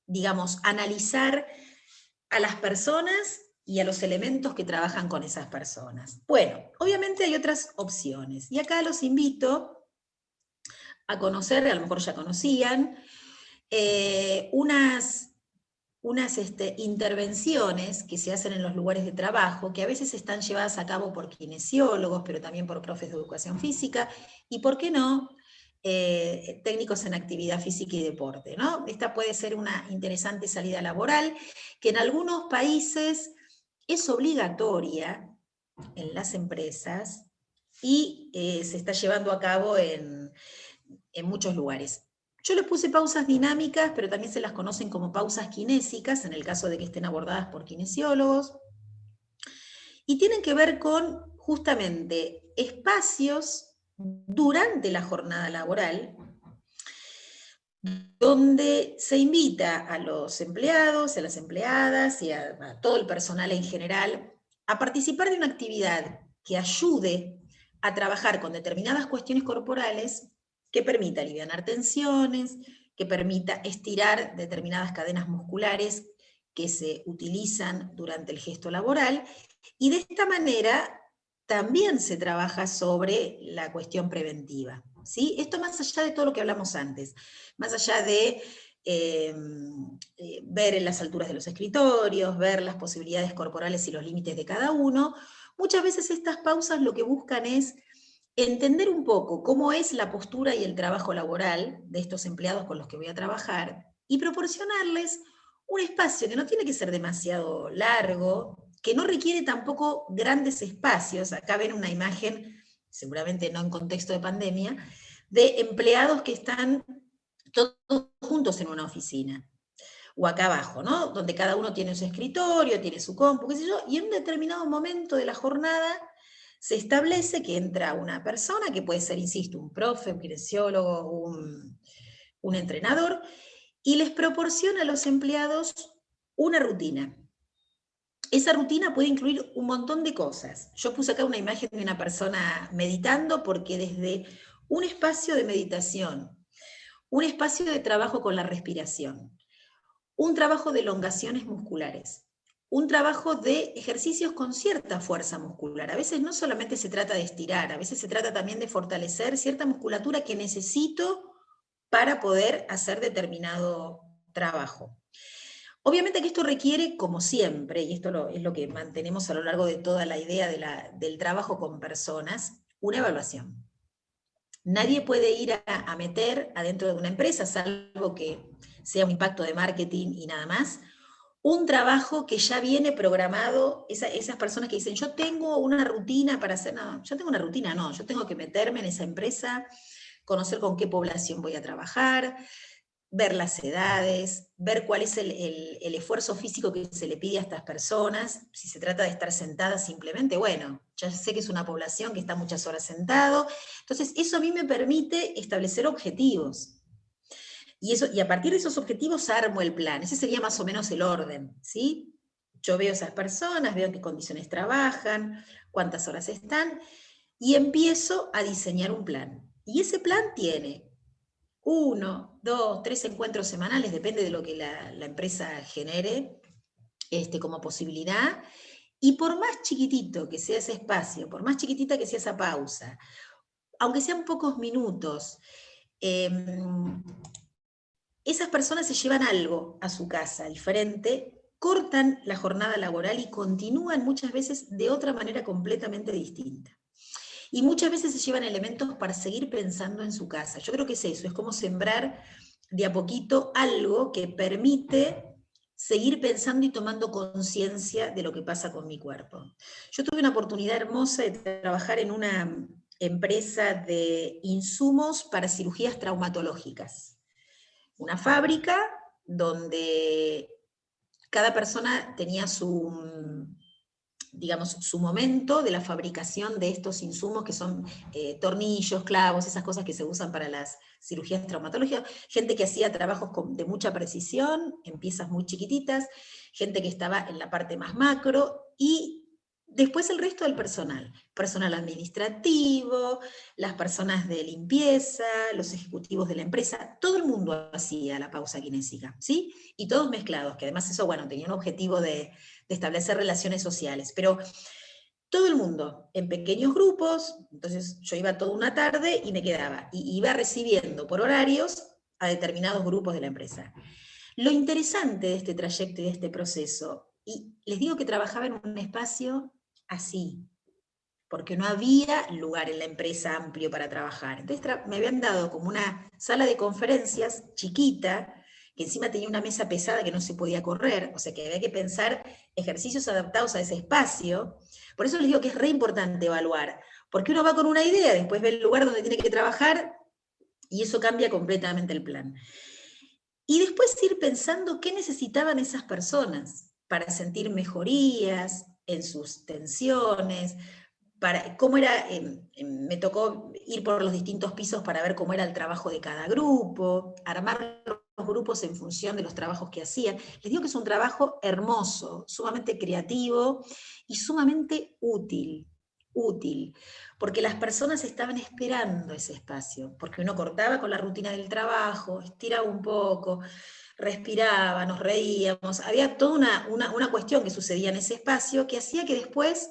digamos, analizar a las personas y a los elementos que trabajan con esas personas. Bueno, obviamente hay otras opciones, y acá los invito a conocer, a lo mejor ya conocían, unas intervenciones que se hacen en los lugares de trabajo, que a veces están llevadas a cabo por kinesiólogos, pero también por profes de educación física, y por qué no, técnicos en actividad física y deporte, ¿no? Esta puede ser una interesante salida laboral, que en algunos países es obligatoria en las empresas y se está llevando a cabo en muchos lugares. Yo les puse pausas dinámicas, pero también se las conocen como pausas kinésicas, en el caso de que estén abordadas por kinesiólogos, y tienen que ver con justamente espacios durante la jornada laboral, donde se invita a los empleados, a las empleadas y a todo el personal en general a participar de una actividad que ayude a trabajar con determinadas cuestiones corporales que permita aliviar tensiones, que permita estirar determinadas cadenas musculares que se utilizan durante el gesto laboral, y de esta manera también se trabaja sobre la cuestión preventiva, ¿sí? Esto más allá de todo lo que hablamos antes, más allá de ver en las alturas de los escritorios, ver las posibilidades corporales y los límites de cada uno. Muchas veces estas pausas lo que buscan es entender un poco cómo es la postura y el trabajo laboral de estos empleados con los que voy a trabajar y proporcionarles un espacio que no tiene que ser demasiado largo, que no requiere tampoco grandes espacios. Acá ven una imagen, seguramente no en contexto de pandemia, de empleados que están todos juntos en una oficina, o acá abajo, ¿no? Donde cada uno tiene su escritorio, tiene su compu, qué sé yo, y en un determinado momento de la jornada se establece que entra una persona, que puede ser, insisto, un profe, un kinesiólogo, un entrenador, y les proporciona a los empleados una rutina. Esa rutina puede incluir un montón de cosas. Yo puse acá una imagen de una persona meditando, porque desde un espacio de meditación, un espacio de trabajo con la respiración, un trabajo de elongaciones musculares, un trabajo de ejercicios con cierta fuerza muscular. A veces no solamente se trata de estirar, a veces se trata también de fortalecer cierta musculatura que necesito para poder hacer determinado trabajo. Obviamente que esto requiere, como siempre, y esto es lo que mantenemos a lo largo de toda la idea del trabajo con personas, una evaluación. Nadie puede ir a meter adentro de una empresa, salvo que sea un impacto de marketing y nada más, un trabajo que ya viene programado. Esas personas que dicen, yo tengo una rutina para hacer, no, yo tengo una rutina, no, yo tengo que meterme en esa empresa, conocer con qué población voy a trabajar, ver las edades, ver cuál es el esfuerzo físico que se le pide a estas personas. Si se trata de estar sentadas simplemente, bueno, ya sé que es una población que está muchas horas sentado. Entonces, eso a mí me permite establecer objetivos. Y a partir de esos objetivos armo el plan. Ese sería más o menos el orden, ¿sí? Yo veo a esas personas, veo en qué condiciones trabajan, cuántas horas están, y empiezo a diseñar un plan. Y ese plan tiene 1, 2, 3 encuentros semanales, depende de lo que la empresa genere como posibilidad, y por más chiquitito que sea ese espacio, por más chiquitita que sea esa pausa, aunque sean pocos minutos, esas personas se llevan algo a su casa diferente, cortan la jornada laboral y continúan muchas veces de otra manera completamente distinta. Y muchas veces se llevan elementos para seguir pensando en su casa. Yo creo que es eso, es como sembrar de a poquito algo que permite seguir pensando y tomando conciencia de lo que pasa con mi cuerpo. Yo tuve una oportunidad hermosa de trabajar en una empresa de insumos para cirugías traumatológicas. Una fábrica donde cada persona tenía digamos, su momento de la fabricación de estos insumos que son tornillos, clavos, esas cosas que se usan para las cirugías traumatológicas, gente que hacía trabajos de mucha precisión, en piezas muy chiquititas, gente que estaba en la parte más macro, y Después el resto del personal administrativo, las personas de limpieza, los ejecutivos de la empresa, todo el mundo hacía la pausa kinésica, ¿sí? Y todos mezclados, que además eso, bueno, tenía un objetivo de establecer relaciones sociales, pero todo el mundo en pequeños grupos, entonces yo iba toda una tarde y me quedaba, y iba recibiendo por horarios a determinados grupos de la empresa. Lo interesante de este trayecto y de este proceso, y les digo que trabajaba en un espacio así, porque no había lugar en la empresa amplio para trabajar. Entonces me habían dado como una sala de conferencias chiquita, que encima tenía una mesa pesada que no se podía correr, o sea que había que pensar ejercicios adaptados a ese espacio. Por eso les digo que es re importante evaluar, porque uno va con una idea, después ve el lugar donde tiene que trabajar, y eso cambia completamente el plan. Y después ir pensando qué necesitaban esas personas para sentir mejorías en sus tensiones, cómo era, me tocó ir por los distintos pisos para ver cómo era el trabajo de cada grupo, armar los grupos en función de los trabajos que hacían. Les digo que es un trabajo hermoso, sumamente creativo y sumamente útil, porque las personas estaban esperando ese espacio, porque uno cortaba con la rutina del trabajo, estiraba un poco, respiraba, nos reíamos, había toda una cuestión que sucedía en ese espacio que hacía que después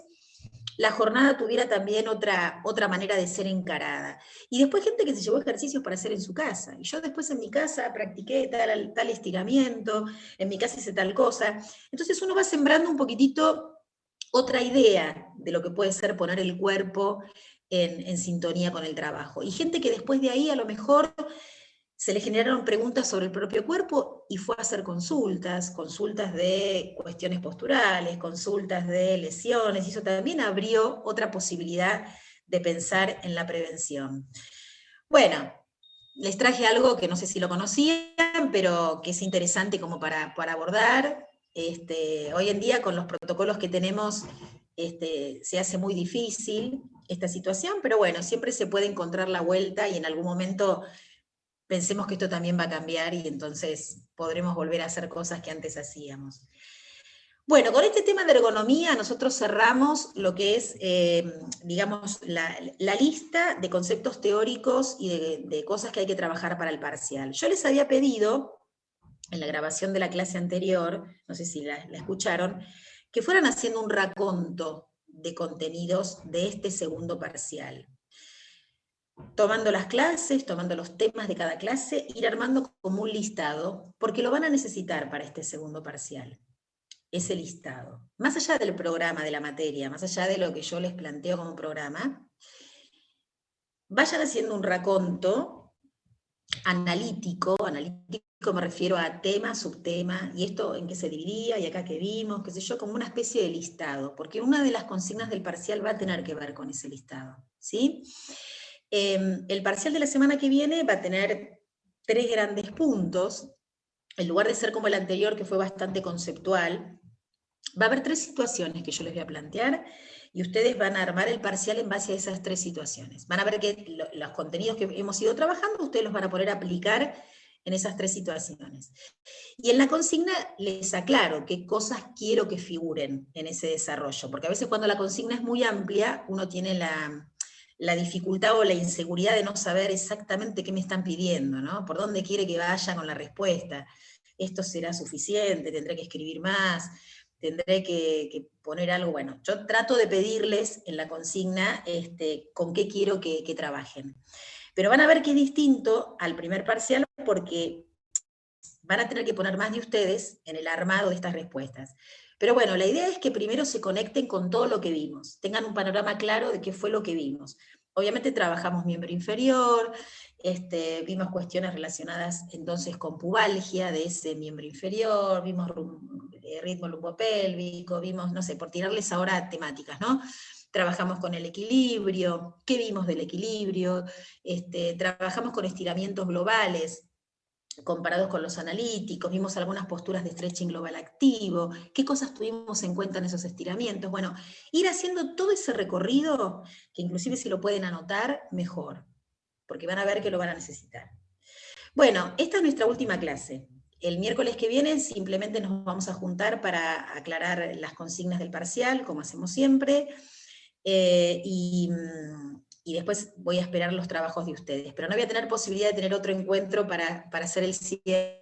la jornada tuviera también otra manera de ser encarada. Y después gente que se llevó ejercicios para hacer en su casa. Y yo después en mi casa practiqué tal estiramiento, en mi casa hice tal cosa. Entonces uno va sembrando un poquitito otra idea de lo que puede ser poner el cuerpo en sintonía con el trabajo. Y gente que después de ahí a lo mejor se le generaron preguntas sobre el propio cuerpo y fue a hacer consultas de cuestiones posturales, consultas de lesiones, y eso también abrió otra posibilidad de pensar en la prevención. Bueno, les traje algo que no sé si lo conocían, pero que es interesante como para abordar. Hoy en día con los protocolos que tenemos se hace muy difícil esta situación, pero bueno, siempre se puede encontrar la vuelta y en algún momento pensemos que esto también va a cambiar y entonces podremos volver a hacer cosas que antes hacíamos. Bueno, con este tema de ergonomía nosotros cerramos lo que es, digamos, la lista de conceptos teóricos y de cosas que hay que trabajar para el parcial. Yo les había pedido, en la grabación de la clase anterior, no sé si la escucharon, que fueran haciendo un raconto de contenidos de este segundo parcial. Tomando las clases, tomando los temas de cada clase, ir armando como un listado, porque lo van a necesitar para este segundo parcial, ese listado. Más allá del programa, de la materia, más allá de lo que yo les planteo como programa, vayan haciendo un raconto analítico me refiero a tema, subtema, y esto en qué se dividía, y acá qué vimos, qué sé yo, como una especie de listado, porque una de las consignas del parcial va a tener que ver con ese listado, ¿sí? El parcial de la semana que viene va a tener 3 grandes puntos, en lugar de ser como el anterior, que fue bastante conceptual. Va a haber 3 situaciones que yo les voy a plantear, y ustedes van a armar el parcial en base a esas 3 situaciones. Van a ver que los contenidos que hemos ido trabajando, ustedes los van a poder aplicar en esas 3 situaciones. Y en la consigna les aclaro qué cosas quiero que figuren en ese desarrollo, porque a veces cuando la consigna es muy amplia, uno tiene la dificultad o la inseguridad de no saber exactamente qué me están pidiendo, ¿no? Por dónde quiere que vaya con la respuesta. ¿Esto será suficiente? ¿Tendré que escribir más? ¿Tendré que poner algo? Bueno, yo trato de pedirles en la consigna con qué quiero que trabajen. Pero van a ver que es distinto al primer parcial porque van a tener que poner más de ustedes en el armado de estas respuestas. Pero bueno, la idea es que primero se conecten con todo lo que vimos, tengan un panorama claro de qué fue lo que vimos. Obviamente trabajamos miembro inferior, vimos cuestiones relacionadas entonces con pubalgia de ese miembro inferior, vimos ritmo lumbopélvico, vimos, no sé, por tirarles ahora temáticas, ¿no? Trabajamos con el equilibrio, ¿qué vimos del equilibrio? Trabajamos con estiramientos globales, comparados con los analíticos, vimos algunas posturas de stretching global activo, qué cosas tuvimos en cuenta en esos estiramientos. Bueno, ir haciendo todo ese recorrido, que inclusive si lo pueden anotar, mejor, porque van a ver que lo van a necesitar. Bueno, esta es nuestra última clase. el miércoles que viene simplemente nos vamos a juntar para aclarar las consignas del parcial, como hacemos siempre, y después voy a esperar los trabajos de ustedes. Pero no voy a tener posibilidad de tener otro encuentro para hacer el cierre